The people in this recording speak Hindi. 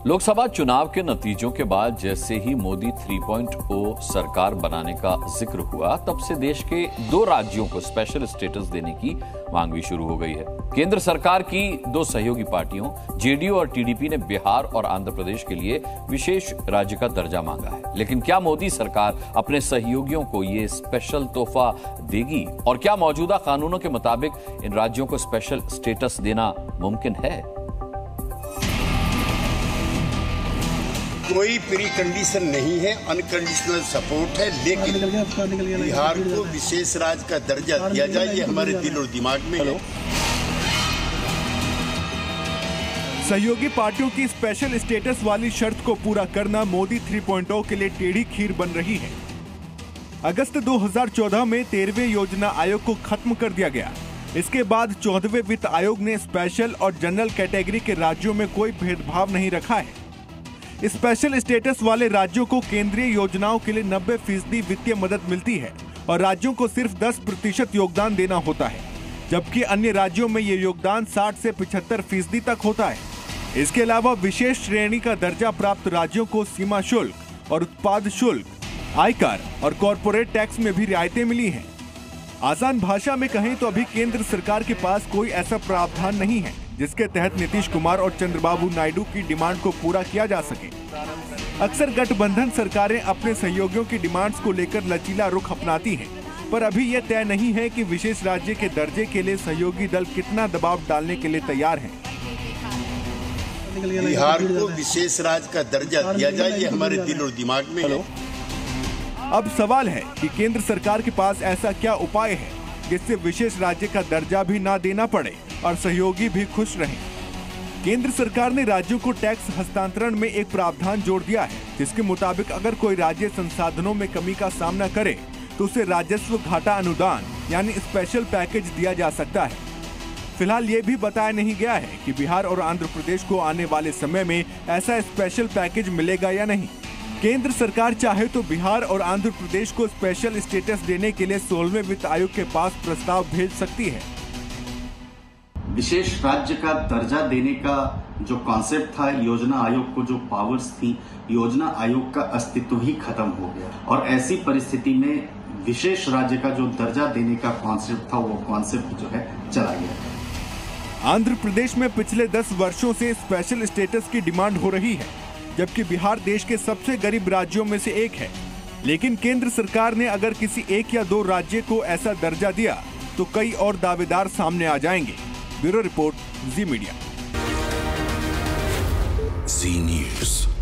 लोकसभा चुनाव के नतीजों के बाद जैसे ही मोदी 3.0 सरकार बनाने का जिक्र हुआ, तब से देश के 2 राज्यों को स्पेशल स्टेटस देने की मांग भी शुरू हो गई है। केंद्र सरकार की 2 सहयोगी पार्टियों जेडीयू और टीडीपी ने बिहार और आंध्र प्रदेश के लिए विशेष राज्य का दर्जा मांगा है। लेकिन क्या मोदी सरकार अपने सहयोगियों को ये स्पेशल तोहफा देगी? और क्या मौजूदा कानूनों के मुताबिक इन राज्यों को स्पेशल स्टेटस देना मुमकिन है? कोई प्री कंडीशन नहीं है, अनकंडीशनल सपोर्ट है, लेकिन बिहार को विशेष राज्य का दर्जा दिया जाए, ये हमारे दिल और दिमाग में है। सहयोगी पार्टियों की स्पेशल स्टेटस वाली शर्त को पूरा करना मोदी 3.0 के लिए टेढ़ी खीर बन रही है। अगस्त 2014 में 13वें योजना आयोग को खत्म कर दिया गया। इसके बाद 14वें वित्त आयोग ने स्पेशल और जनरल कैटेगरी के राज्यों में कोई भेदभाव नहीं रखा है। स्पेशल स्टेटस वाले राज्यों को केंद्रीय योजनाओं के लिए 90% वित्तीय मदद मिलती है और राज्यों को सिर्फ 10% योगदान देना होता है, जबकि अन्य राज्यों में ये योगदान 60 से 75% तक होता है। इसके अलावा विशेष श्रेणी का दर्जा प्राप्त राज्यों को सीमा शुल्क और उत्पाद शुल्क, आयकर और कॉरपोरेट टैक्स में भी रियायतें मिली हैं। आसान भाषा में कहें तो अभी केंद्र सरकार के पास कोई ऐसा प्रावधान नहीं है जिसके तहत नीतीश कुमार और चंद्रबाबू नायडू की डिमांड को पूरा किया जा सके। अक्सर गठबंधन सरकारें अपने सहयोगियों की डिमांड्स को लेकर लचीला रुख अपनाती हैं, पर अभी यह तय नहीं है कि विशेष राज्य के दर्जे के लिए सहयोगी दल कितना दबाव डालने के लिए तैयार हैं। बिहार को विशेष राज्य का दर्जा दिया जाए, ये हमारे दिल और दिमाग में है। अब सवाल है कि केंद्र सरकार के पास ऐसा क्या उपाय है जिससे विशेष राज्य का दर्जा भी ना देना पड़े और सहयोगी भी खुश रहें। केंद्र सरकार ने राज्यों को टैक्स हस्तांतरण में एक प्रावधान जोड़ दिया है, जिसके मुताबिक अगर कोई राज्य संसाधनों में कमी का सामना करे तो उसे राजस्व घाटा अनुदान यानी स्पेशल पैकेज दिया जा सकता है। फिलहाल ये भी बताया नहीं गया है कि बिहार और आंध्र प्रदेश को आने वाले समय में ऐसा स्पेशल पैकेज मिलेगा या नहीं। केंद्र सरकार चाहे तो बिहार और आंध्र प्रदेश को स्पेशल स्टेटस देने के लिए 16वें वित्त आयोग के पास प्रस्ताव भेज सकती है। विशेष राज्य का दर्जा देने का जो कॉन्सेप्ट था, योजना आयोग को जो पावर्स थी, योजना आयोग का अस्तित्व ही खत्म हो गया और ऐसी परिस्थिति में विशेष राज्य का जो दर्जा देने का कॉन्सेप्ट था, वो कॉन्सेप्ट जो है चला गया। आंध्र प्रदेश में पिछले 10 वर्षों से स्पेशल स्टेटस की डिमांड हो रही है, जबकि बिहार देश के सबसे गरीब राज्यों में से एक है। लेकिन केंद्र सरकार ने अगर किसी 1 या 2 राज्य को ऐसा दर्जा दिया तो कई और दावेदार सामने आ जाएंगे। ब्यूरो रिपोर्ट, जी मीडिया। जी न्यूज़।